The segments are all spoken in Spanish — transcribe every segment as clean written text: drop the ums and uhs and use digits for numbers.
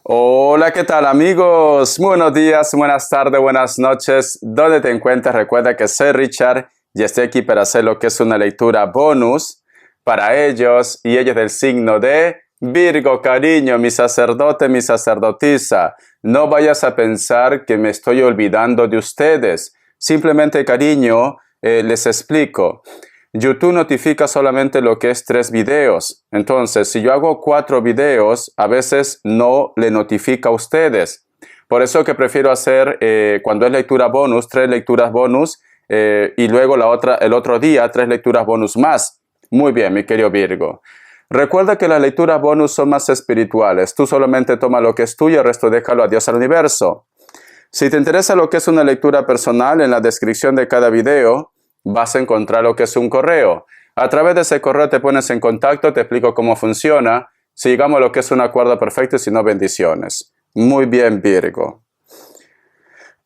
Hola, ¿qué tal amigos? Muy buenos días, buenas tardes, buenas noches. ¿Dónde te encuentras? Recuerda que soy Richard y estoy aquí para hacer lo que es una lectura bonus para ellos y ellos del signo de Virgo, cariño, mi sacerdote, mi sacerdotisa. No vayas a pensar que me estoy olvidando de ustedes. Simplemente, cariño, les explico. YouTube notifica solamente lo que es 3 videos. Entonces, si yo hago 4 videos, a veces no le notifica a ustedes. Por eso que prefiero hacer, cuando es lectura bonus, 3 lecturas bonus, y luego el otro día, 3 lecturas bonus más. Muy bien, mi querido Virgo. Recuerda que las lecturas bonus son más espirituales. Tú solamente toma lo que es tuyo, el resto déjalo a Dios, al universo. Si te interesa lo que es una lectura personal, en la descripción de cada video vas a encontrar lo que es un correo. A través de ese correo te pones en contacto, te explico cómo funciona, si llegamos a lo que es un acuerdo perfecto y si no, bendiciones. Muy bien, Virgo.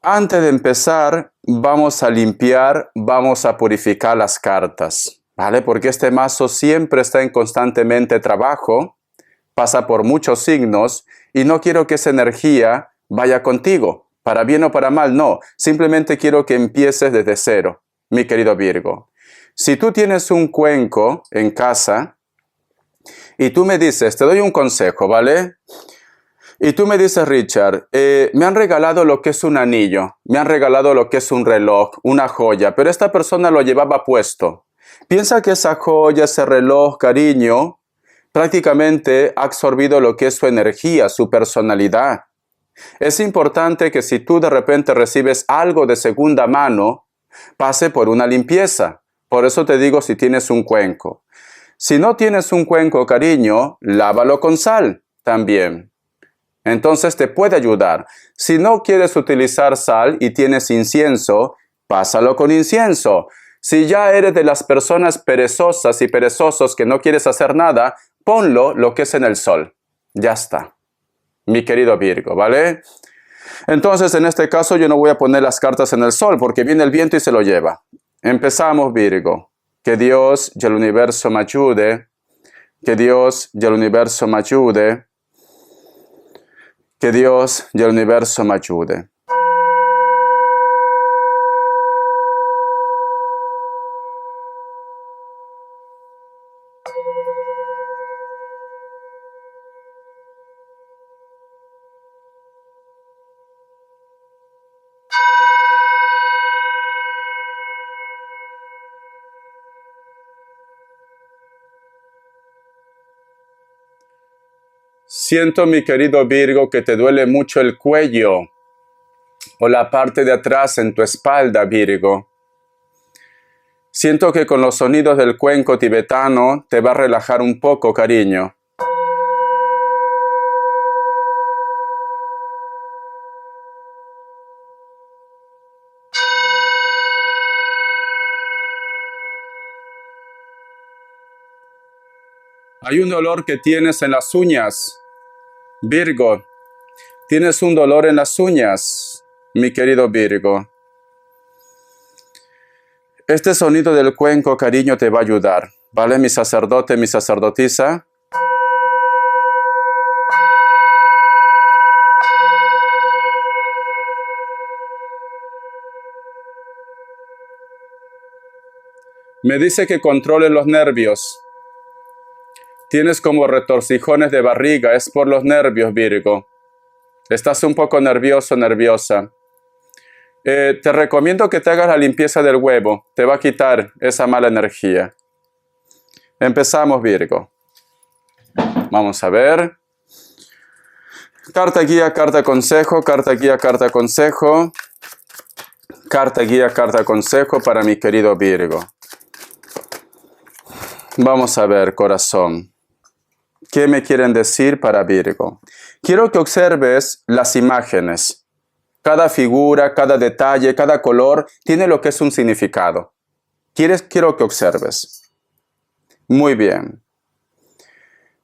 Antes de empezar, vamos a limpiar, vamos a purificar las cartas, ¿vale? Porque este mazo siempre está en constantemente trabajo, pasa por muchos signos y no quiero que esa energía vaya contigo, para bien o para mal, no. Simplemente quiero que empieces desde cero, mi querido Virgo. Si tú tienes un cuenco en casa y tú me dices, te doy un consejo, ¿vale? Y tú me dices, Richard, me han regalado lo que es un anillo, me han regalado lo que es un reloj, una joya, pero esta persona lo llevaba puesto. Piensa que esa joya, ese reloj, cariño, prácticamente ha absorbido lo que es su energía, su personalidad. Es importante que si tú de repente recibes algo de segunda mano, pase por una limpieza. Por eso te digo si tienes un cuenco. Si no tienes un cuenco, cariño, lávalo con sal también. Entonces te puede ayudar. Si no quieres utilizar sal y tienes incienso, pásalo con incienso. Si ya eres de las personas perezosas y perezosos que no quieres hacer nada, ponlo lo que es en el sol. Ya está. Mi querido Virgo, ¿vale? Entonces, en este caso, yo no voy a poner las cartas en el sol porque viene el viento y se lo lleva. Empezamos, Virgo. Que Dios y el universo me ayude. Que Dios y el universo me ayude. Que Dios y el universo me ayude. Siento, mi querido Virgo, que te duele mucho el cuello o la parte de atrás en tu espalda, Virgo. Siento que con los sonidos del cuenco tibetano te va a relajar un poco, cariño. Hay un dolor que tienes en las uñas, Virgo. Tienes un dolor en las uñas, mi querido Virgo. Este sonido del cuenco, cariño, te va a ayudar, ¿vale? Mi sacerdote, mi sacerdotisa. Me dice que controles los nervios. Tienes como retorcijones de barriga, es por los nervios, Virgo. Estás un poco nervioso, nerviosa. Te recomiendo que te hagas la limpieza del huevo. Te va a quitar esa mala energía. Empezamos, Virgo. Vamos a ver. Carta guía, carta consejo, carta guía, carta consejo. Carta guía, carta consejo para mi querido Virgo. Vamos a ver, corazón. ¿Qué me quieren decir para Virgo? Quiero que observes las imágenes. Cada figura, cada detalle, cada color tiene lo que es un significado. Quiero que observes. Muy bien.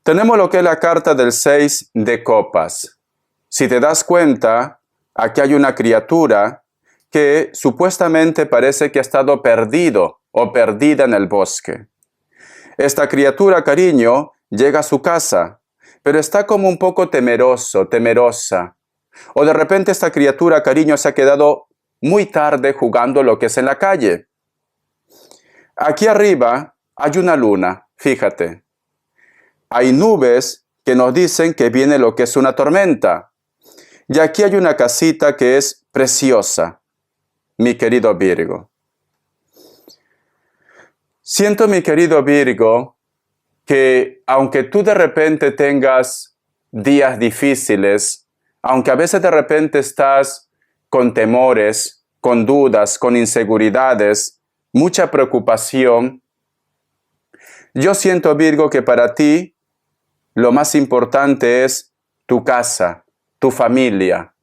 Tenemos lo que es la carta del 6 de copas. Si te das cuenta, aquí hay una criatura que supuestamente parece que ha estado perdido o perdida en el bosque. Esta criatura, cariño, llega a su casa, pero está como un poco temeroso, temerosa. O de repente esta criatura, cariño, se ha quedado muy tarde jugando lo que es en la calle. Aquí arriba hay una luna, fíjate. Hay nubes que nos dicen que viene lo que es una tormenta. Y aquí hay una casita que es preciosa, mi querido Virgo. Siento, mi querido Virgo, que aunque tú de repente tengas días difíciles, aunque a veces de repente estás con temores, con dudas, con inseguridades, mucha preocupación, yo siento, Virgo, que para ti lo más importante es tu casa, tu familia.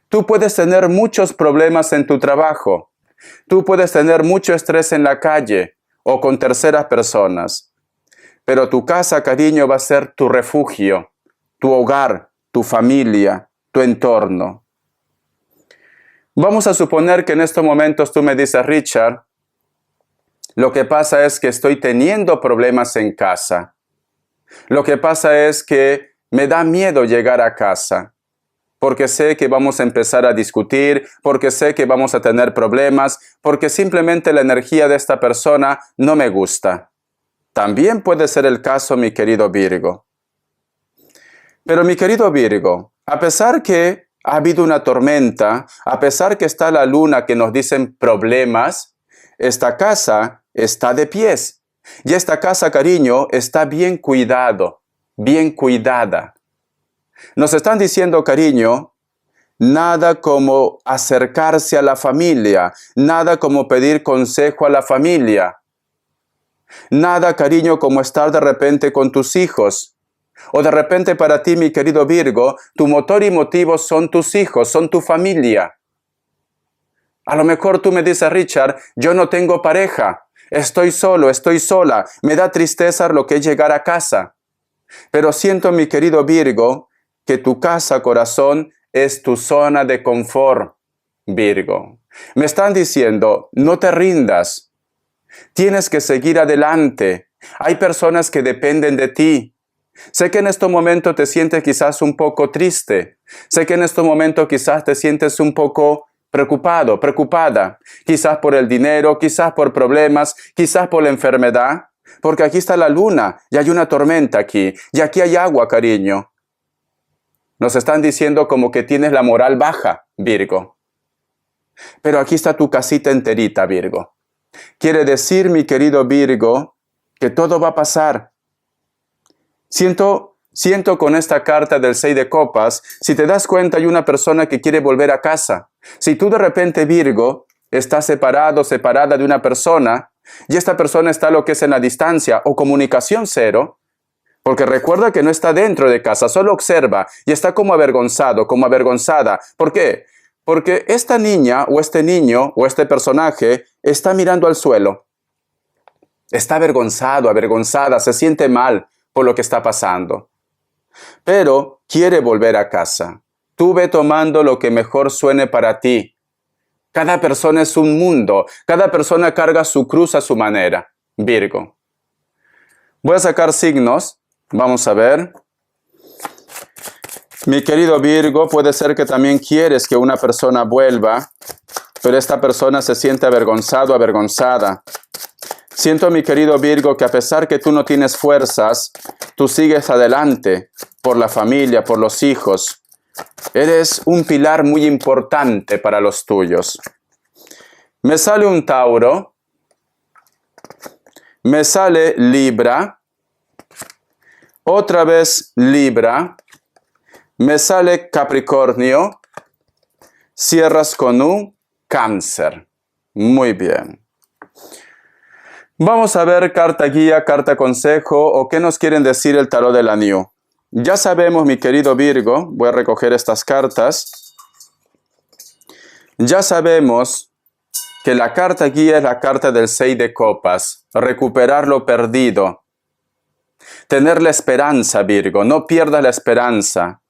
Tú puedes tener muchos problemas en tu trabajo, tú puedes tener mucho estrés en la calle o con terceras personas, pero tu casa, cariño, va a ser tu refugio, tu hogar, tu familia, tu entorno. Vamos a suponer que en estos momentos tú me dices, Richard, lo que pasa es que estoy teniendo problemas en casa. Lo que pasa es que me da miedo llegar a casa, porque sé que vamos a empezar a discutir, porque sé que vamos a tener problemas, porque simplemente la energía de esta persona no me gusta. También puede ser el caso, mi querido Virgo. Pero mi querido Virgo, a pesar que ha habido una tormenta, a pesar que está la luna que nos dicen problemas, esta casa está de pies. Y esta casa, cariño, está bien cuidado, bien cuidada. Nos están diciendo, cariño, nada como acercarse a la familia, nada como pedir consejo a la familia. Nada, cariño, como estar de repente con tus hijos. O de repente para ti, mi querido Virgo, tu motor y motivo son tus hijos, son tu familia. A lo mejor tú me dices, Richard, yo no tengo pareja, estoy solo, estoy sola, me da tristeza lo que es llegar a casa. Pero siento, mi querido Virgo, que tu casa, corazón, es tu zona de confort, Virgo. Me están diciendo, no te rindas. Tienes que seguir adelante. Hay personas que dependen de ti. Sé que en este momento te sientes quizás un poco triste. Sé que en este momento quizás te sientes un poco preocupado, preocupada. Quizás por el dinero, quizás por problemas, quizás por la enfermedad. Porque aquí está la luna y hay una tormenta aquí. Y aquí hay agua, cariño. Nos están diciendo como que tienes la moral baja, Virgo. Pero aquí está tu casita enterita, Virgo. Quiere decir, mi querido Virgo, que todo va a pasar. Siento con esta carta del 6 de copas, si te das cuenta hay una persona que quiere volver a casa. Si tú de repente, Virgo, estás separado, separada de una persona, y esta persona está lo que es en la distancia o comunicación cero, porque recuerda que no está dentro de casa, solo observa y está como avergonzado, como avergonzada. ¿Por qué? Porque esta niña o este niño o este personaje está mirando al suelo. Está avergonzado, avergonzada, se siente mal por lo que está pasando. Pero quiere volver a casa. Tú ve tomando lo que mejor suene para ti. Cada persona es un mundo. Cada persona carga su cruz a su manera. Virgo. Voy a sacar signos. Vamos a ver. Mi querido Virgo, puede ser que también quieres que una persona vuelva, pero esta persona se siente avergonzado, avergonzada. Siento, mi querido Virgo, que a pesar que tú no tienes fuerzas, tú sigues adelante por la familia, por los hijos. Eres un pilar muy importante para los tuyos. Me sale un Tauro, me sale Libra, otra vez Libra, me sale Capricornio, cierras con un Cáncer. Muy bien. Vamos a ver carta guía, carta consejo o qué nos quieren decir el tarot de la New. Ya sabemos, mi querido Virgo, voy a recoger estas cartas. Ya sabemos que la carta guía es la carta del 6 de copas, recuperar lo perdido. Tener la esperanza, Virgo, no pierdas la esperanza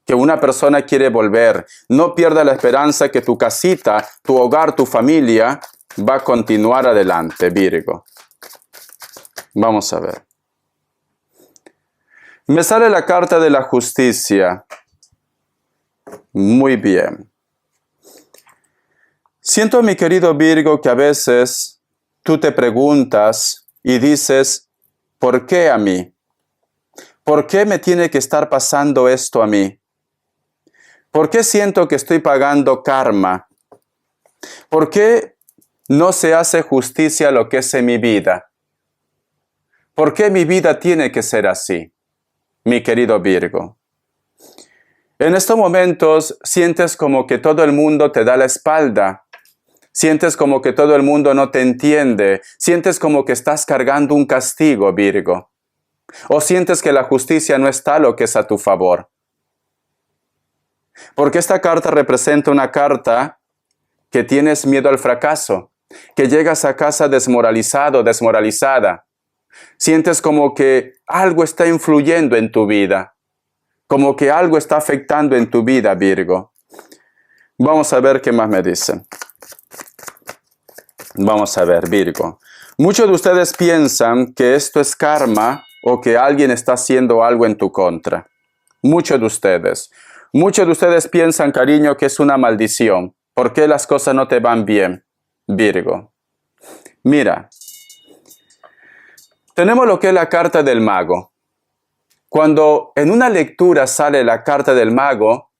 que una persona quiere volver. No pierdas la esperanza que tu casita, tu hogar, tu familia va a continuar adelante, Virgo. Vamos a ver. Me sale la carta de la justicia. Muy bien. Siento, mi querido Virgo, que a veces tú te preguntas y dices, ¿por qué a mí? ¿Por qué me tiene que estar pasando esto a mí? ¿Por qué siento que estoy pagando karma? ¿Por qué no se hace justicia a lo que es en mi vida? ¿Por qué mi vida tiene que ser así, mi querido Virgo? En estos momentos sientes como que todo el mundo te da la espalda. Sientes como que todo el mundo no te entiende. Sientes como que estás cargando un castigo, Virgo. O sientes que la justicia no está lo que es a tu favor. Porque esta carta representa una carta que tienes miedo al fracaso, que llegas a casa desmoralizado, desmoralizada. Sientes como que algo está influyendo en tu vida, como que algo está afectando en tu vida, Virgo. Vamos a ver qué más me dicen. Vamos a ver, Virgo. Muchos de ustedes piensan que esto es karma o que alguien está haciendo algo en tu contra. Muchos de ustedes. Muchos de ustedes piensan, cariño, que es una maldición. ¿Por qué las cosas no te van bien, Virgo? Mira, tenemos lo que es la carta del mago. Cuando en una lectura sale la carta del mago,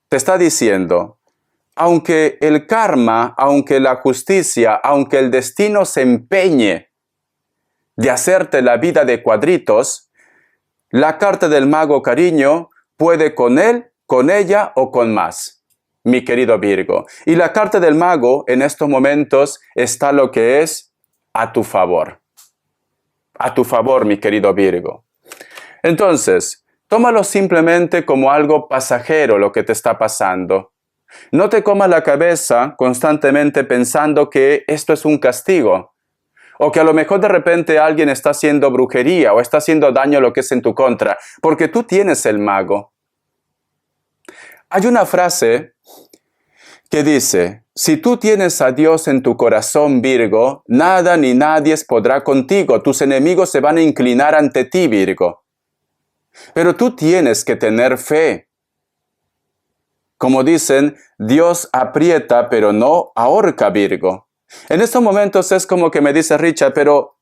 te está diciendo, aunque el karma, aunque la justicia, aunque el destino se empeñe de hacerte la vida de cuadritos, la carta del mago, cariño, puede con él, con ella o con más, mi querido Virgo. Y la carta del mago en estos momentos está lo que es a tu favor. A tu favor, mi querido Virgo. Entonces, tómalo simplemente como algo pasajero lo que te está pasando. No te comas la cabeza constantemente pensando que esto es un castigo. O que a lo mejor de repente alguien está haciendo brujería o está haciendo daño a lo que es en tu contra. Porque tú tienes el mago. Hay una frase que dice, si tú tienes a Dios en tu corazón, Virgo, nada ni nadie podrá contigo. Tus enemigos se van a inclinar ante ti, Virgo. Pero tú tienes que tener fe. Como dicen, Dios aprieta pero no ahorca, Virgo. En estos momentos es como que me dice Richard, pero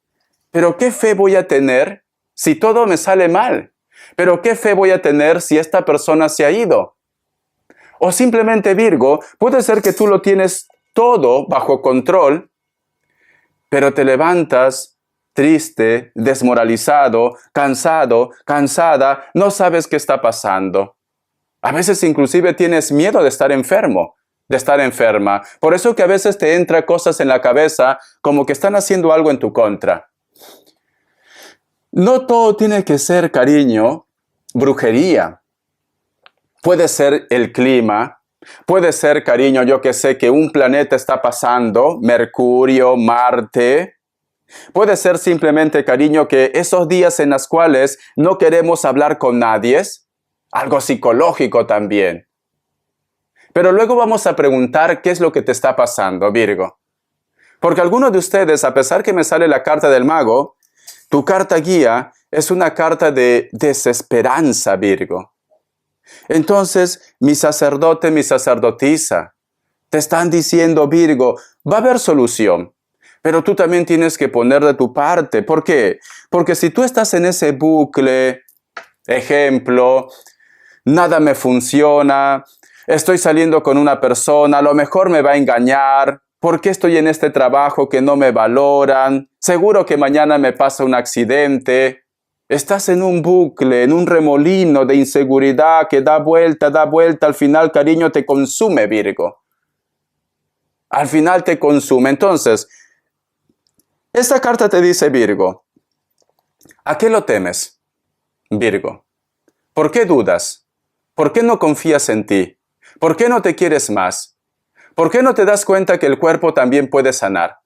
¿qué fe voy a tener si todo me sale mal? ¿Pero qué fe voy a tener si esta persona se ha ido? O simplemente, Virgo, puede ser que tú lo tienes todo bajo control, pero te levantas triste, desmoralizado, cansado, cansada, no sabes qué está pasando. A veces inclusive tienes miedo de estar enfermo, de estar enferma. Por eso que a veces te entran cosas en la cabeza como que están haciendo algo en tu contra. No todo tiene que ser, cariño, brujería. Puede ser el clima, puede ser, cariño, yo que sé que un planeta está pasando, Mercurio, Marte. Puede ser simplemente, cariño, que esos días en los cuales no queremos hablar con nadie, algo psicológico también. Pero luego vamos a preguntar qué es lo que te está pasando, Virgo. Porque algunos de ustedes, a pesar que me sale la carta del mago, tu carta guía es una carta de desesperanza, Virgo. Entonces, mi sacerdote, mi sacerdotisa, te están diciendo, Virgo, va a haber solución. Pero tú también tienes que poner de tu parte. ¿Por qué? Porque si tú estás en ese bucle, ejemplo, nada me funciona, estoy saliendo con una persona, a lo mejor me va a engañar, ¿por qué estoy en este trabajo que no me valoran? Seguro que mañana me pasa un accidente. Estás en un bucle, en un remolino de inseguridad que da vuelta, al final, cariño, te consume, Virgo. Al final te consume. Entonces, esta carta te dice, Virgo, ¿a qué lo temes, Virgo? ¿Por qué dudas? ¿Por qué no confías en ti? ¿Por qué no te quieres más? ¿Por qué no te das cuenta que el cuerpo también puede sanar?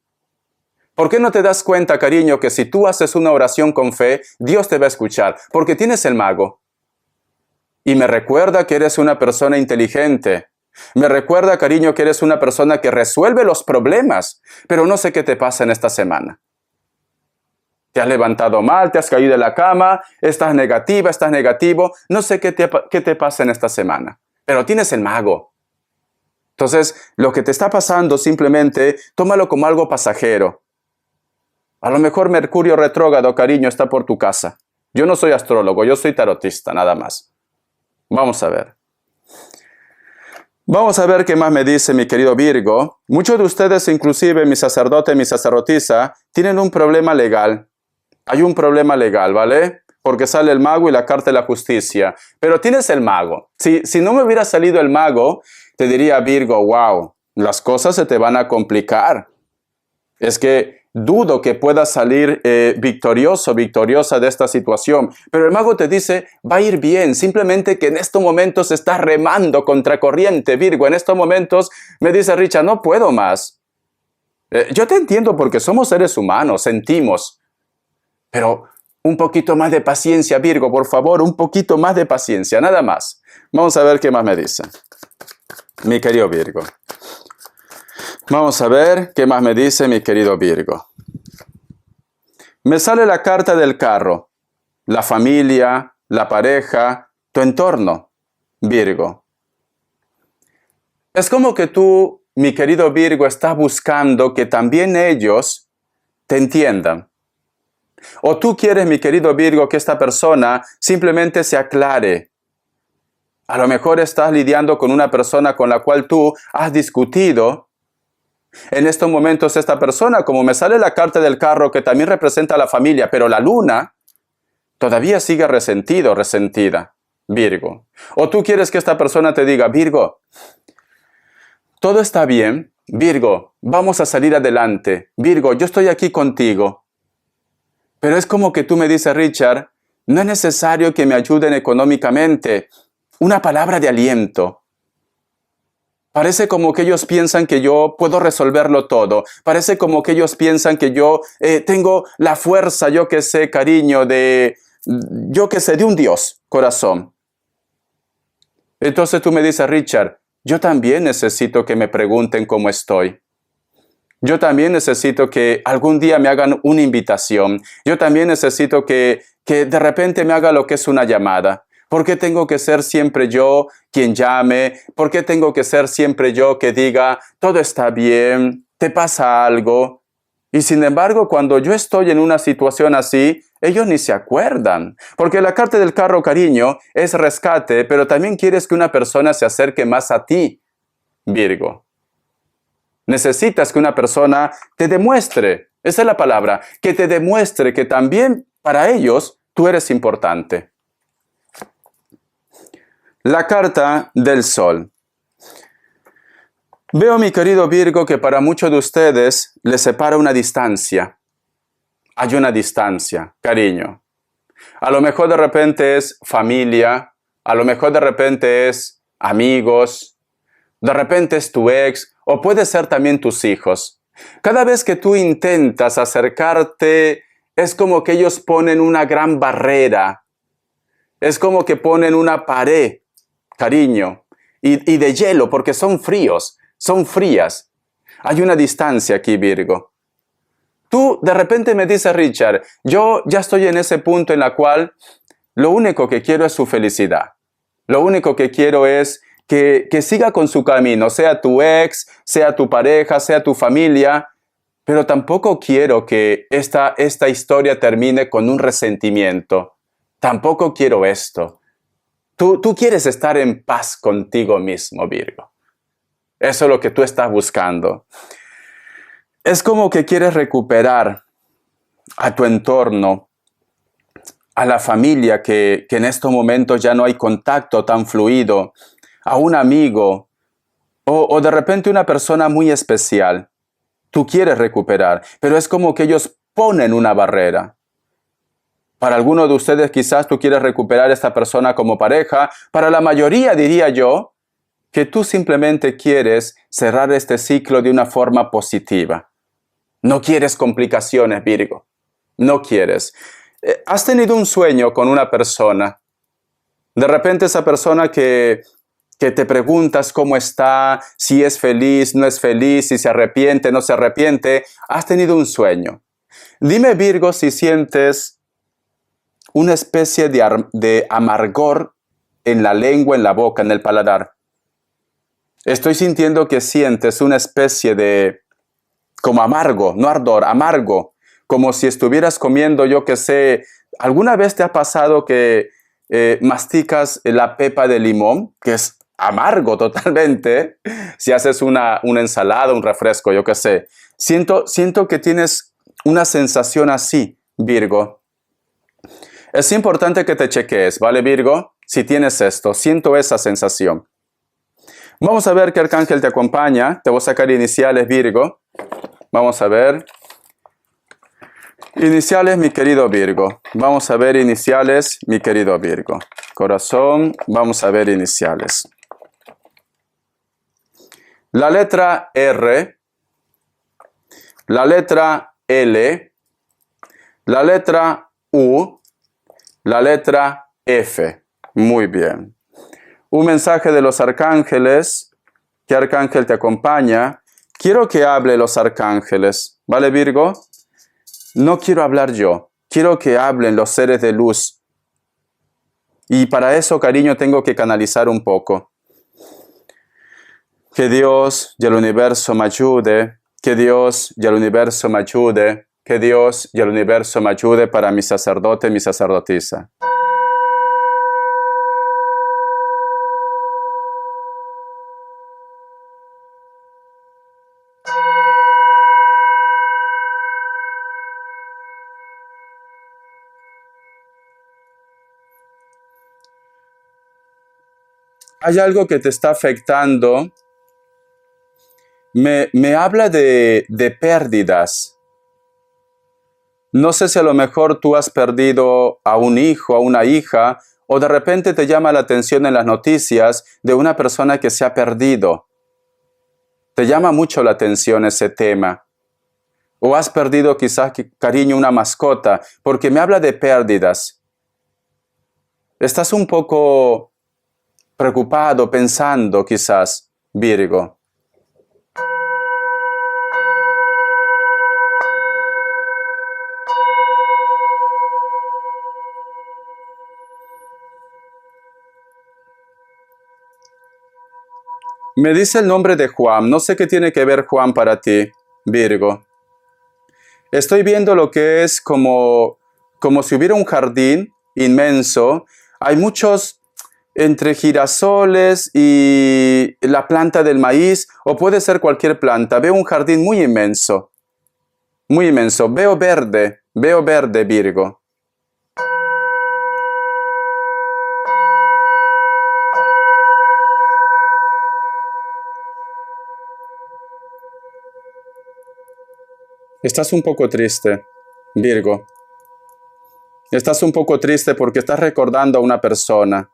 ¿Por qué no te das cuenta, cariño, que si tú haces una oración con fe, Dios te va a escuchar? Porque tienes el mago. Y me recuerda que eres una persona inteligente. Me recuerda, cariño, que eres una persona que resuelve los problemas. Pero no sé qué te pasa en esta semana. Te has levantado mal, te has caído de la cama, estás negativa, estás negativo. No sé qué te pasa en esta semana, pero tienes el mago. Entonces, lo que te está pasando simplemente tómalo como algo pasajero. A lo mejor Mercurio retrógrado, cariño, está por tu casa. Yo no soy astrólogo, yo soy tarotista, nada más. Vamos a ver. Vamos a ver qué más me dice mi querido Virgo. Muchos de ustedes, inclusive mi sacerdote, mi sacerdotisa, tienen un problema legal. Hay un problema legal, ¿vale? Porque sale el mago y la carta de la justicia. Pero tienes el mago. Si no me hubiera salido el mago, te diría, Virgo, wow, las cosas se te van a complicar. Es que dudo que puedas salir victoriosa de esta situación. Pero el mago te dice, va a ir bien. Simplemente que en estos momentos estás remando contra corriente, Virgo. En estos momentos me dice Richard, no puedo más. Yo te entiendo porque somos seres humanos, sentimos. Pero un poquito más de paciencia, Virgo, por favor, un poquito más de paciencia, nada más. Vamos a ver qué más me dice mi querido Virgo. Vamos a ver qué más me dice mi querido Virgo. Me sale la carta del carro, la familia, la pareja, tu entorno, Virgo. Es como que tú, mi querido Virgo, estás buscando que también ellos te entiendan. O tú quieres, mi querido Virgo, que esta persona simplemente se aclare. A lo mejor estás lidiando con una persona con la cual tú has discutido. En estos momentos esta persona, como me sale la carta del carro que también representa a la familia, pero la luna todavía sigue resentido, resentida, Virgo. O tú quieres que esta persona te diga, Virgo, todo está bien, Virgo, vamos a salir adelante, Virgo, yo estoy aquí contigo. Pero es como que tú me dices, Richard, no es necesario que me ayuden económicamente. Una palabra de aliento. Parece como que ellos piensan que yo puedo resolverlo todo. Parece como que ellos piensan que yo tengo la fuerza, yo que sé, cariño, de un Dios, corazón. Entonces tú me dices, Richard, yo también necesito que me pregunten cómo estoy. Yo también necesito que algún día me hagan una invitación. Yo también necesito que de repente me haga lo que es una llamada. ¿Por qué tengo que ser siempre yo quien llame? ¿Por qué tengo que ser siempre yo que diga, todo está bien, te pasa algo? Y sin embargo, cuando yo estoy en una situación así, ellos ni se acuerdan. Porque la carta del carro, cariño, es rescate, pero también quieres que una persona se acerque más a ti, Virgo. Necesitas que una persona te demuestre, esa es la palabra, que te demuestre que también para ellos tú eres importante. La carta del sol. Veo, mi querido Virgo, que para muchos de ustedes les separa una distancia. Hay una distancia, cariño. A lo mejor de repente es familia, a lo mejor de repente es amigos, de repente es tu ex, o puede ser también tus hijos. Cada vez que tú intentas acercarte, es como que ellos ponen una gran barrera. Es como que ponen una pared, cariño, y de hielo, porque son fríos, son frías. Hay una distancia aquí, Virgo. Tú de repente me dices, Richard, yo ya estoy en ese punto en la cual lo único que quiero es su felicidad. Lo único que quiero es que siga con su camino, sea tu ex, sea tu pareja, sea tu familia, pero tampoco quiero que esta historia termine con un resentimiento. Tampoco quiero esto. Tú quieres estar en paz contigo mismo, Virgo. Eso es lo que tú estás buscando. Es como que quieres recuperar a tu entorno, a la familia que en estos momentos ya no hay contacto tan fluido, a un amigo o de repente una persona muy especial. Tú quieres recuperar, pero es como que ellos ponen una barrera. Para algunos de ustedes quizás tú quieres recuperar a esta persona como pareja. Para la mayoría diría yo que tú simplemente quieres cerrar este ciclo de una forma positiva. No quieres complicaciones, Virgo. No quieres. Has tenido un sueño con una persona. De repente esa persona que te preguntas cómo está, si es feliz, no es feliz, si se arrepiente, no se arrepiente. Has tenido un sueño. Dime, Virgo, si sientes una especie de amargor en la lengua, en la boca, en el paladar. Estoy sintiendo que sientes una especie de, como amargo, no ardor, amargo, como si estuvieras comiendo, yo que sé, ¿alguna vez te ha pasado que masticas la pepa de limón, que es amargo totalmente? Si haces una ensalada, un refresco, yo que sé. Siento que tienes una sensación así, Virgo. Es importante que te cheques, ¿vale, Virgo? Si tienes esto, siento esa sensación. Vamos a ver qué arcángel te acompaña. Te voy a sacar iniciales, Virgo. Vamos a ver. Iniciales, mi querido Virgo. Vamos a ver iniciales, mi querido Virgo. Corazón, vamos a ver iniciales. La letra R, la letra L, la letra U, la letra F. Muy bien. Un mensaje de los arcángeles. ¿Qué arcángel te acompaña? Quiero que hable los arcángeles. ¿Vale, Virgo? No quiero hablar yo. Quiero que hablen los seres de luz. Y para eso, cariño, tengo que canalizar un poco. Que Dios y el universo me ayude. Que Dios y el universo me ayude. Que Dios y el universo me ayude para mi sacerdote y mi sacerdotisa. Hay algo que te está afectando. Me habla de pérdidas. No sé si a lo mejor tú has perdido a un hijo, a una hija, o de repente te llama la atención en las noticias de una persona que se ha perdido. Te llama mucho la atención ese tema. O has perdido quizás, cariño, una mascota, porque me habla de pérdidas. Estás un poco preocupado, pensando quizás, Virgo. Me dice el nombre de Juan. No sé qué tiene que ver Juan para ti, Virgo. Estoy viendo lo que es como si hubiera un jardín inmenso. Hay muchos entre girasoles y la planta del maíz, o puede ser cualquier planta. Veo un jardín muy inmenso. Muy inmenso. Veo verde, Virgo. Estás un poco triste, Virgo. Estás un poco triste porque estás recordando a una persona.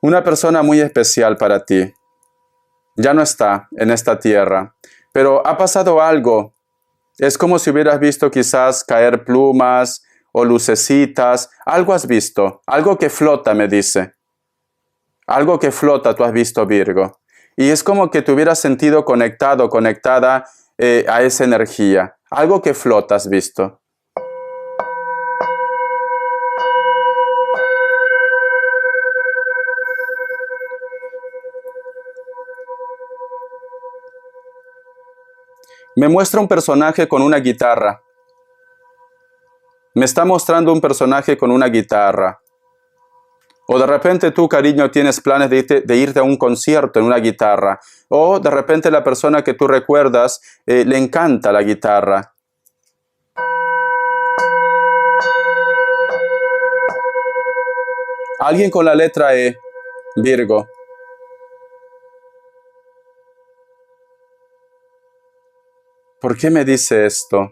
Una persona muy especial para ti. Ya no está en esta tierra, pero ha pasado algo. Es como si hubieras visto quizás caer plumas o lucecitas. Algo has visto, algo que flota, me dice. Algo que flota tú has visto, Virgo. Y es como que te hubieras sentido conectado, conectada a esa energía. Algo que flota has visto. Me muestra un personaje con una guitarra. Me está mostrando un personaje con una guitarra. O de repente tú, cariño, tienes planes de irte a un concierto en una guitarra. O de repente la persona que tú recuerdas le encanta la guitarra. Alguien con la letra E, Virgo. ¿Por qué me dice esto?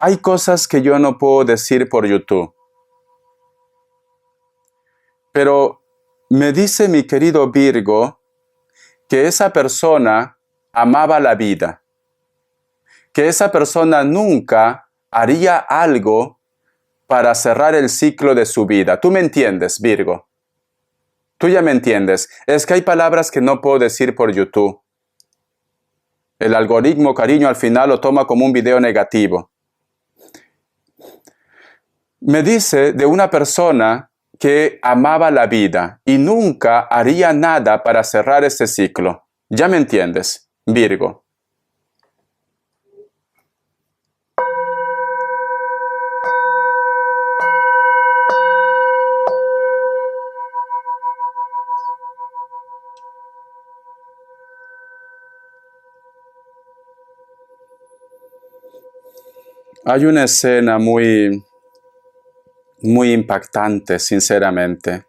Hay cosas que yo no puedo decir por YouTube. Pero me dice mi querido Virgo que esa persona amaba la vida. Que esa persona nunca haría algo para cerrar el ciclo de su vida. ¿Tú me entiendes, Virgo? Tú ya me entiendes. Es que hay palabras que no puedo decir por YouTube. El algoritmo, cariño, al final lo toma como un video negativo. Me dice de una persona que amaba la vida y nunca haría nada para cerrar ese ciclo. ¿Ya me entiendes, Virgo? Hay una escena muy impactante, sinceramente.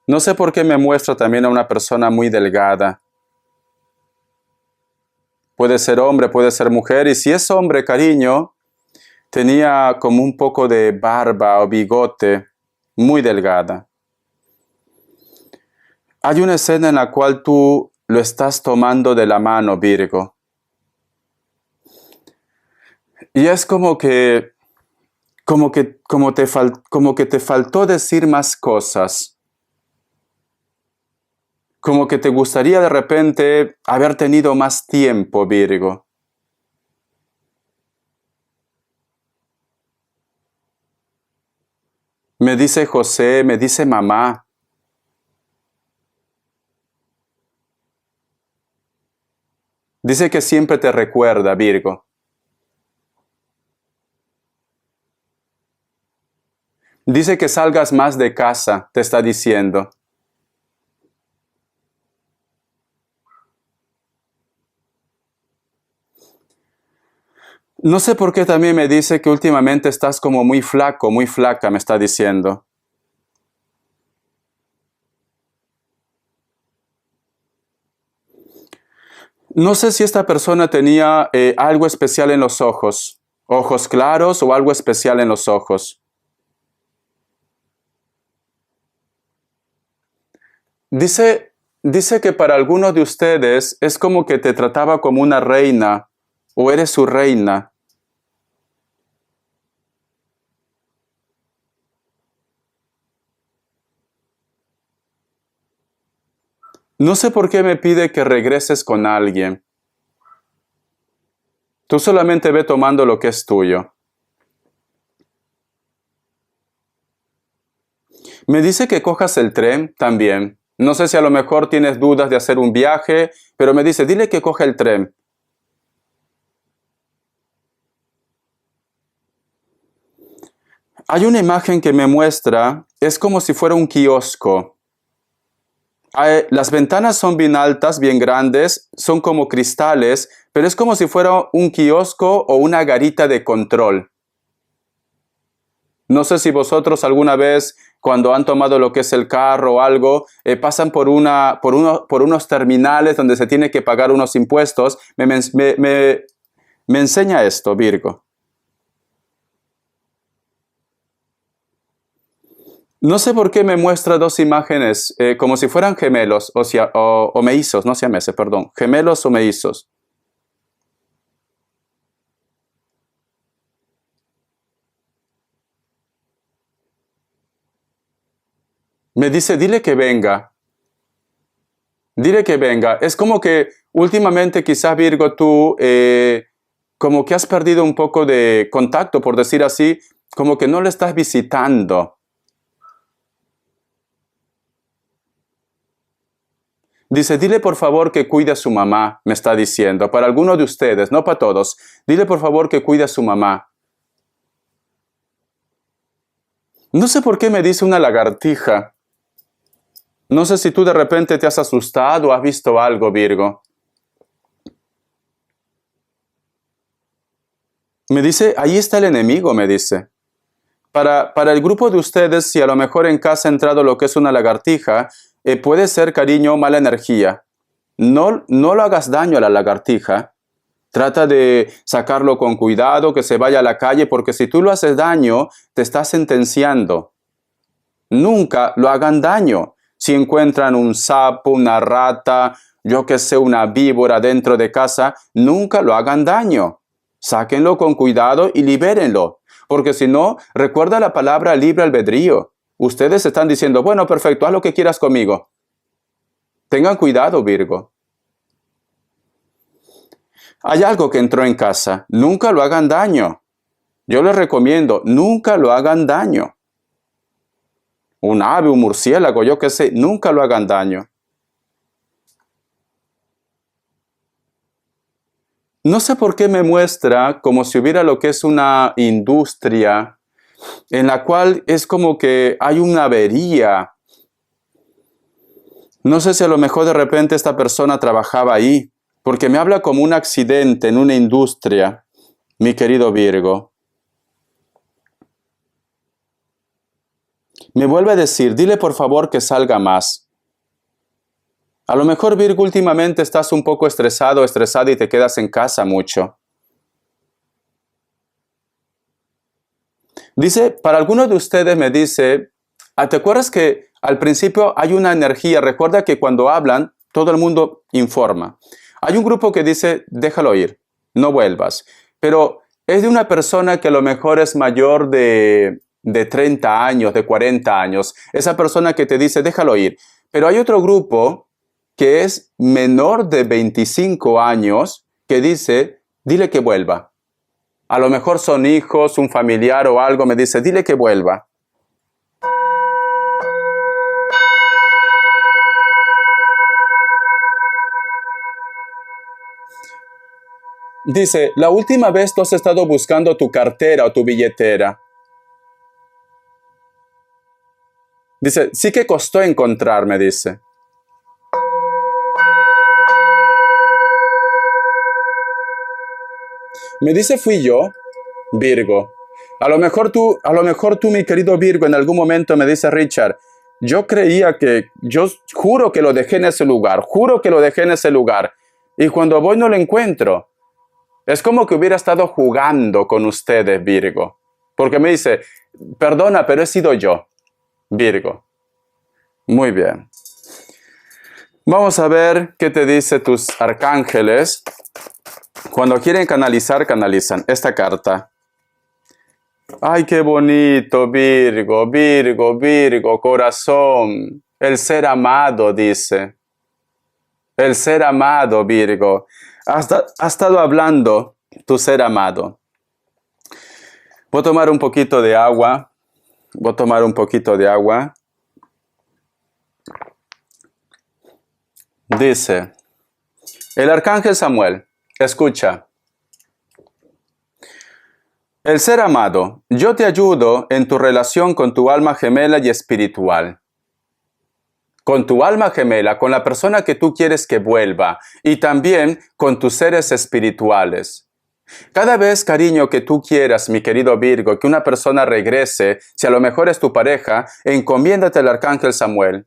No sé por qué me muestra también a una persona muy delgada. Puede ser hombre, puede ser mujer, y si es hombre, cariño, tenía como un poco de barba o bigote, muy delgada. Hay una escena en la cual tú lo estás tomando de la mano, Virgo. Y es como que te faltó decir más cosas. Como que te gustaría de repente haber tenido más tiempo, Virgo. Me dice José, me dice mamá. Dice que siempre te recuerda, Virgo. Dice que salgas más de casa, te está diciendo. No sé por qué también me dice que últimamente estás como muy flaco, muy flaca, me está diciendo. No sé si esta persona tenía algo especial en los ojos, ojos claros o algo especial en los ojos. Dice que para algunos de ustedes es como que te trataba como una reina o eres su reina. No sé por qué me pide que regreses con alguien. Tú solamente ve tomando lo que es tuyo. Me dice que cojas el tren también. No sé si a lo mejor tienes dudas de hacer un viaje, pero me dice, dile que coja el tren. Hay una imagen que me muestra, es como si fuera un kiosco. Las ventanas son bien altas, bien grandes, son como cristales, pero es como si fuera un kiosco o una garita de control. No sé si vosotros alguna vez, cuando han tomado lo que es el carro o algo, pasan por unos terminales donde se tiene que pagar unos impuestos. Me enseña esto, Virgo. No sé por qué me muestra dos imágenes como si fueran gemelos o mellizos, no siameses, perdón, gemelos o mellizos. Me dice, dile que venga. Dile que venga. Es como que últimamente quizás, Virgo, tú como que has perdido un poco de contacto, por decir así, como que no le estás visitando. Dice, dile por favor que cuide a su mamá, me está diciendo. Para algunos de ustedes, no para todos. Dile por favor que cuide a su mamá. No sé por qué me dice una lagartija. No sé si tú de repente te has asustado o has visto algo, Virgo. Me dice, ahí está el enemigo, me dice. Para el grupo de ustedes, si a lo mejor en casa ha entrado lo que es una lagartija, puede ser, cariño, mala energía. No lo hagas daño a la lagartija. Trata de sacarlo con cuidado, que se vaya a la calle, porque si tú lo haces daño, te estás sentenciando. Nunca lo hagan daño. Si encuentran un sapo, una rata, yo que sé, una víbora dentro de casa, nunca lo hagan daño. Sáquenlo con cuidado y libérenlo. Porque si no, recuerda la palabra libre albedrío. ustedes están diciendo, bueno, perfecto, haz lo que quieras conmigo. Tengan cuidado, Virgo. Hay algo que entró en casa. Nunca lo hagan daño. Yo les recomiendo, nunca lo hagan daño. Un ave, un murciélago, yo qué sé, nunca lo hagan daño. No sé por qué me muestra como si hubiera lo que es una industria en la cual es como que hay una avería. No sé si a lo mejor de repente esta persona trabajaba ahí, porque me habla como un accidente en una industria, mi querido Virgo. Me vuelve a decir, dile por favor que salga más. A lo mejor, Virgo, últimamente estás un poco estresado, estresada y te quedas en casa mucho. Dice, para algunos de ustedes me dice, ¿te acuerdas que al principio hay una energía? Recuerda que cuando hablan, todo el mundo informa. Hay un grupo que dice, déjalo ir, no vuelvas. Pero es de una persona que a lo mejor es mayor de 30 años, de 40 años. Esa persona que te dice, déjalo ir. Pero hay otro grupo que es menor de 25 años, que dice, dile que vuelva. A lo mejor son hijos, un familiar o algo, me dice, dile que vuelva. Dice, la última vez tú has estado buscando tu cartera o tu billetera. Dice, sí que costó encontrarme, dice. Me dice, fui yo, Virgo. A lo mejor tú, mi querido Virgo, en algún momento me dice, Richard, yo creía que, yo juro que lo dejé en ese lugar, juro que lo dejé en ese lugar. Y cuando voy no lo encuentro. Es como que hubiera estado jugando con ustedes, Virgo. Porque me dice, perdona, pero he sido yo, Virgo. Muy bien. Vamos a ver qué te dice tus arcángeles. Cuando quieren canalizar, canalizan esta carta. Ay, qué bonito, Virgo, Virgo, Virgo, corazón. El ser amado, dice. El ser amado, Virgo. Ha estado hablando tu ser amado. Voy a tomar un poquito de agua. Voy a tomar un poquito de agua. Dice, el arcángel Samuel, escucha. El ser amado, yo te ayudo en tu relación con tu alma gemela y espiritual. Con tu alma gemela, con la persona que tú quieres que vuelva, y también con tus seres espirituales. Cada vez, cariño, que tú quieras, mi querido Virgo, que una persona regrese, si a lo mejor es tu pareja, encomiéndate al arcángel Samuel.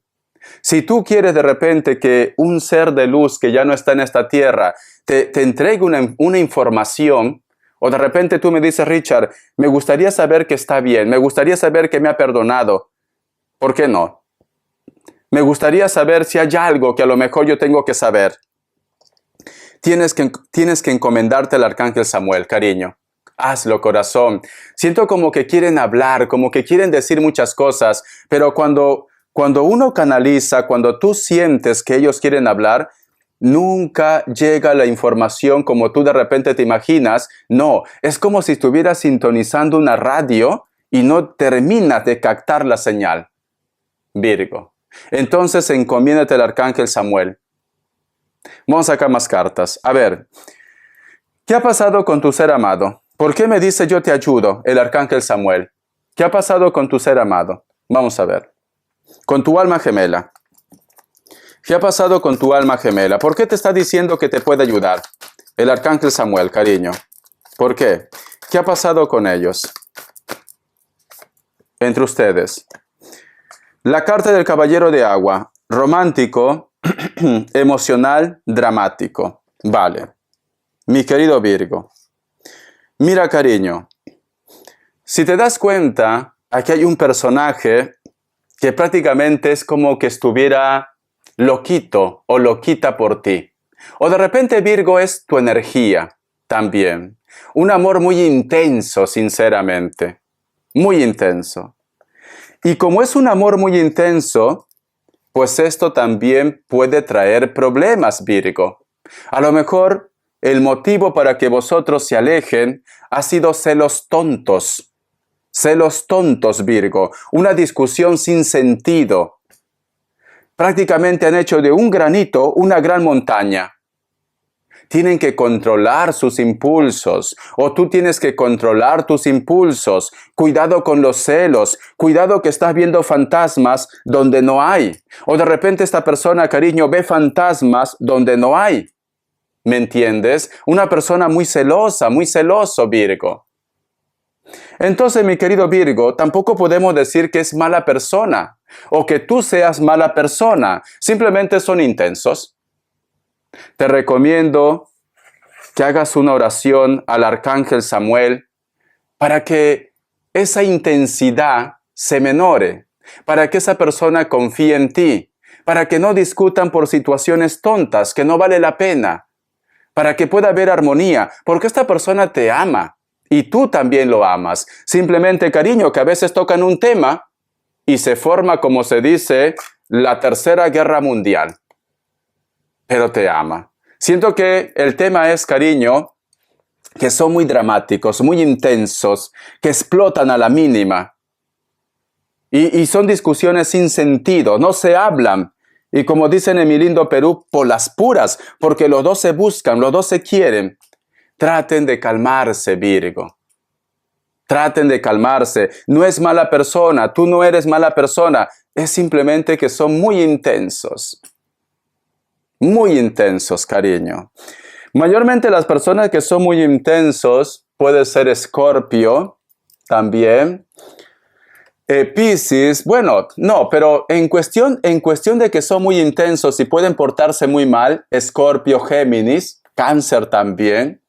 Si tú quieres de repente que un ser de luz que ya no está en esta tierra te entregue una información, o de repente tú me dices, Richard, me gustaría saber que está bien, me gustaría saber que me ha perdonado. ¿Por qué no? Me gustaría saber si hay algo que a lo mejor yo tengo que saber. Tienes que encomendarte al arcángel Samuel, cariño. Hazlo, corazón. Siento como que quieren hablar, como que quieren decir muchas cosas, pero cuando uno canaliza, cuando tú sientes que ellos quieren hablar, nunca llega la información como tú de repente te imaginas. No, es como si estuvieras sintonizando una radio y no terminas de captar la señal. Virgo. Entonces encomiéndate al arcángel Samuel. Vamos a sacar más cartas. A ver, ¿qué ha pasado con tu ser amado? ¿Por qué me dice yo te ayudo, el arcángel Samuel? ¿Qué ha pasado con tu ser amado? Vamos a ver. Con tu alma gemela. ¿Qué ha pasado con tu alma gemela? ¿Por qué te está diciendo que te puede ayudar? El arcángel Samuel, cariño. ¿Por qué? ¿Qué ha pasado con ellos? Entre ustedes. La carta del caballero de agua. Romántico, emocional, dramático. Vale. Mi querido Virgo. Mira, cariño. Si te das cuenta, aquí hay un personaje que prácticamente es como que estuviera loquito o loquita por ti. O de repente, Virgo, es tu energía también. Un amor muy intenso, sinceramente. Muy intenso. Y como es un amor muy intenso, pues esto también puede traer problemas, Virgo. A lo mejor el motivo para que vosotros se alejen ha sido celos tontos. Celos tontos, Virgo. Una discusión sin sentido. Prácticamente han hecho de un granito una gran montaña. Tienen que controlar sus impulsos, o tú tienes que controlar tus impulsos. Cuidado con los celos, cuidado que estás viendo fantasmas donde no hay. O de repente esta persona, cariño, ve fantasmas donde no hay. ¿Me entiendes? Una persona muy celosa, muy celoso, Virgo. Entonces, mi querido Virgo, tampoco podemos decir que es mala persona, o que tú seas mala persona. Simplemente son intensos. Te recomiendo que hagas una oración al arcángel Samuel para que esa intensidad se menore, para que esa persona confíe en ti, para que no discutan por situaciones tontas que no vale la pena, para que pueda haber armonía, porque esta persona te ama y tú también lo amas. Simplemente, cariño, que a veces tocan un tema y se forma, como se dice, la Tercera Guerra Mundial. Pero te ama. Siento que el tema es, cariño, que son muy dramáticos, muy intensos, que explotan a la mínima. Y son discusiones sin sentido, no se hablan. Y como dicen en mi lindo Perú, por las puras, porque los dos se buscan, los dos se quieren. Traten de calmarse, Virgo. Traten de calmarse. No es mala persona, tú no eres mala persona. Es simplemente que son muy intensos. Muy intensos, cariño. Mayormente las personas que son muy intensos, puede ser Escorpio también. Piscis, bueno, no, pero en cuestión de que son muy intensos y pueden portarse muy mal, Escorpio, Géminis, Cáncer también,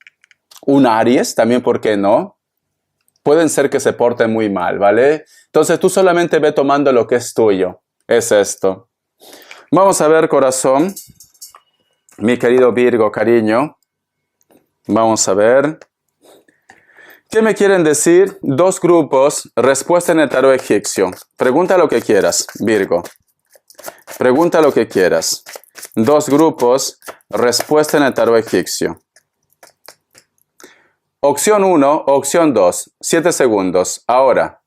un Aries también, ¿por qué no? Pueden ser que se porten muy mal, ¿vale? Entonces tú solamente ve tomando lo que es tuyo, es esto. Vamos a ver, corazón. Mi querido Virgo, cariño, vamos a ver. ¿Qué me quieren decir? Dos grupos, respuesta en el tarot egipcio. Pregunta lo que quieras, Virgo. Pregunta lo que quieras. Dos grupos, respuesta en el tarot egipcio. Opción 1, opción 2. 7 segundos. Ahora.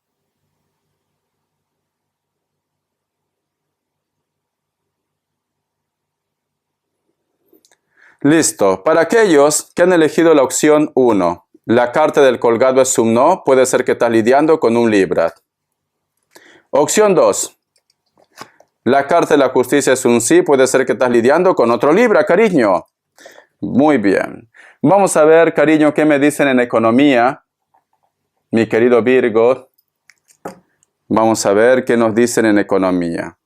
Listo. Para aquellos que han elegido la opción 1, la carta del colgado es un no, puede ser que estás lidiando con un Libra. Opción 2, la carta de la justicia es un sí, puede ser que estás lidiando con otro Libra, cariño. Muy bien. Vamos a ver, cariño, qué me dicen en economía. Mi querido Virgo, vamos a ver qué nos dicen en economía.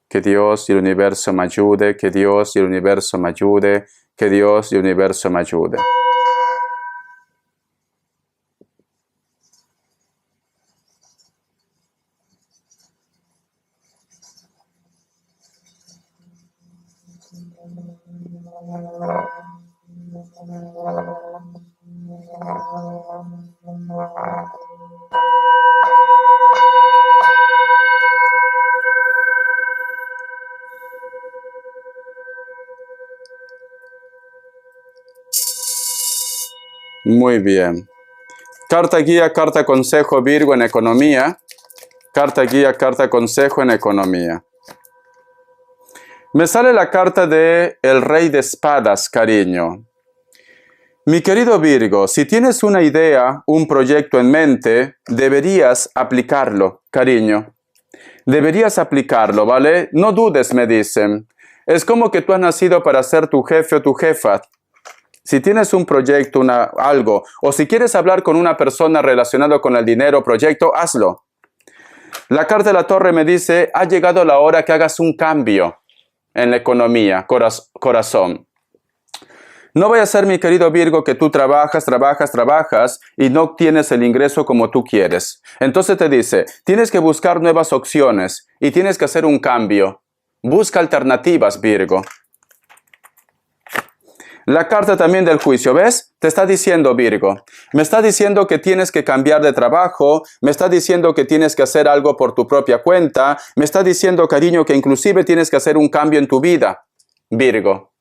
Que Dios y el universo me ayude, que Dios y el universo me ayude. Que Dios y el universo me ayude. Muy bien. Carta guía, carta consejo, Virgo, en economía. Carta guía, carta consejo en economía. Me sale la carta de el Rey de Espadas, cariño. Mi querido Virgo, si tienes una idea, un proyecto en mente, deberías aplicarlo, cariño. Deberías aplicarlo, ¿vale? No dudes, me dicen. Es como que tú has nacido para ser tu jefe o tu jefa. Si tienes un proyecto, algo, o si quieres hablar con una persona relacionada con el dinero, proyecto, hazlo. La carta de la Torre me dice, ha llegado la hora que hagas un cambio en la economía, corazón. No vaya a ser, mi querido Virgo, que tú trabajas y no obtienes el ingreso como tú quieres. Entonces te dice, tienes que buscar nuevas opciones y tienes que hacer un cambio. Busca alternativas, Virgo. La carta también del juicio, ¿ves? Te está diciendo, Virgo, me está diciendo que tienes que cambiar de trabajo, me está diciendo que tienes que hacer algo por tu propia cuenta, me está diciendo, cariño, que inclusive tienes que hacer un cambio en tu vida. Virgo,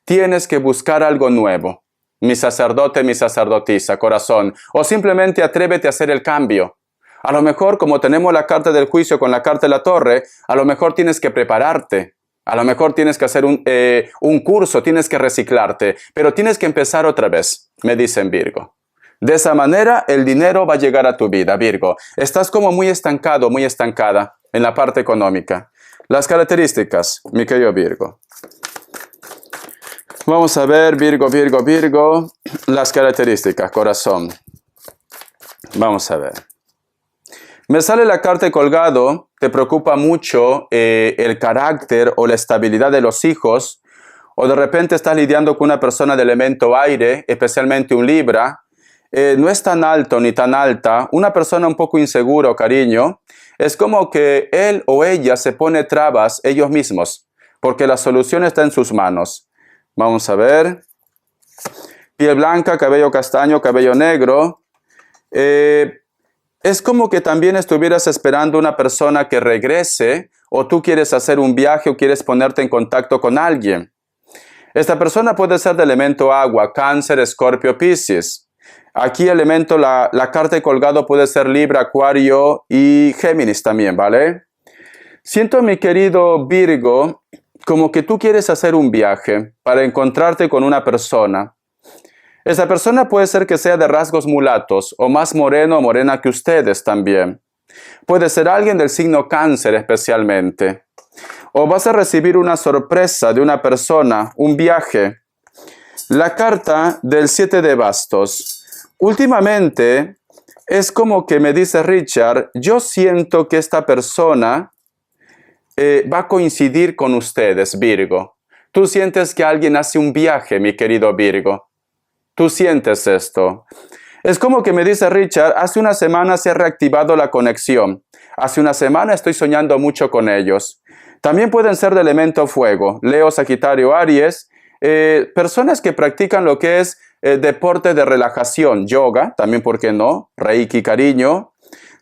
tienes que buscar algo nuevo. Mi sacerdote, mi sacerdotisa, corazón, o simplemente atrévete a hacer el cambio. A lo mejor, como tenemos la carta del juicio con la carta de la torre, a lo mejor tienes que prepararte. A lo mejor tienes que hacer un curso, tienes que reciclarte, pero tienes que empezar otra vez, me dicen Virgo. De esa manera, el dinero va a llegar a tu vida, Virgo. Estás como muy estancado, muy estancada en la parte económica. Las características, mi querido Virgo. Vamos a ver, Virgo, Virgo, Virgo, las características, corazón. Vamos a ver. Me sale la carta de colgado, te preocupa mucho el carácter o la estabilidad de los hijos, o de repente estás lidiando con una persona de elemento aire, especialmente un Libra, no es tan alto ni tan alta, una persona un poco inseguro, cariño, es como que él o ella se pone trabas ellos mismos, porque la solución está en sus manos. Vamos a ver, piel blanca, cabello castaño, cabello negro, es como que también estuvieras esperando una persona que regrese, o tú quieres hacer un viaje o quieres ponerte en contacto con alguien. Esta persona puede ser de elemento agua, Cáncer, Escorpio, Piscis. Aquí elemento, la carta de colgado puede ser Libra, Acuario y Géminis también, ¿vale? Siento, mi querido Virgo, como que tú quieres hacer un viaje para encontrarte con una persona. Esa persona puede ser que sea de rasgos mulatos o más moreno o morena que ustedes también. Puede ser alguien del signo Cáncer especialmente. O vas a recibir una sorpresa de una persona, un viaje. La carta del 7 de bastos. Últimamente es como que me dice Richard, yo siento que esta persona va a coincidir con ustedes, Virgo. Tú sientes que alguien hace un viaje, mi querido Virgo. Tú sientes esto. Es como que me dice Richard, hace una semana se ha reactivado la conexión. Hace una semana estoy soñando mucho con ellos. También pueden ser de elemento fuego. Leo, Sagitario, Aries. Personas que practican lo que es deporte de relajación, yoga, también, ¿por qué no? Reiki, cariño.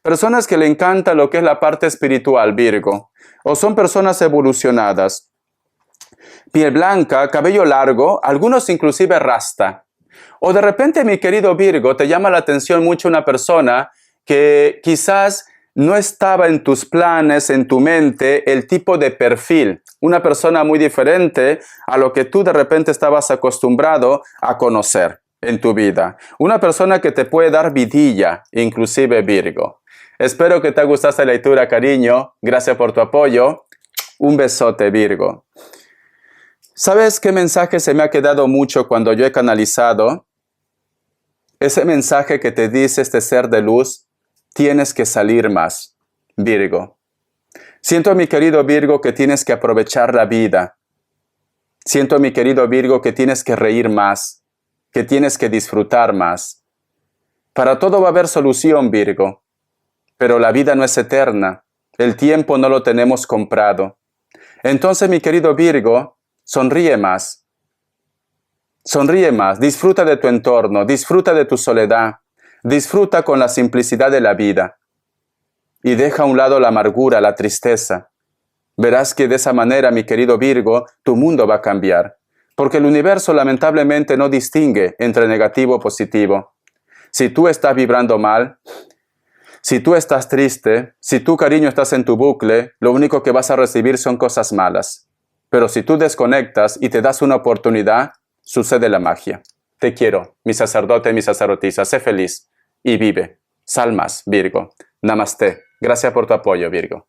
Personas que le encanta lo que es la parte espiritual, Virgo. O son personas evolucionadas. Piel blanca, cabello largo, algunos inclusive rasta. O de repente, mi querido Virgo, te llama la atención mucho una persona que quizás no estaba en tus planes, en tu mente, el tipo de perfil. Una persona muy diferente a lo que tú de repente estabas acostumbrado a conocer en tu vida. Una persona que te puede dar vidilla, inclusive Virgo. Espero que te haya gustado esta lectura, cariño. Gracias por tu apoyo. Un besote, Virgo. ¿Sabes qué mensaje se me ha quedado mucho cuando yo he canalizado? Ese mensaje que te dice este ser de luz, tienes que salir más, Virgo. Siento, mi querido Virgo, que tienes que aprovechar la vida. Siento, mi querido Virgo, que tienes que reír más, que tienes que disfrutar más. Para todo va a haber solución, Virgo, pero la vida no es eterna. El tiempo no lo tenemos comprado. Entonces, mi querido Virgo, sonríe más. Sonríe más, disfruta de tu entorno, disfruta de tu soledad, disfruta con la simplicidad de la vida y deja a un lado la amargura, la tristeza. Verás que de esa manera, mi querido Virgo, tu mundo va a cambiar, porque el universo lamentablemente no distingue entre negativo o positivo. Si tú estás vibrando mal, si tú estás triste, si tu cariño estás en tu bucle, lo único que vas a recibir son cosas malas. Pero si tú desconectas y te das una oportunidad, sucede la magia. Te quiero, mi sacerdote, mi sacerdotisa. Sé feliz y vive. Sal más, Virgo. Namaste. Gracias por tu apoyo, Virgo.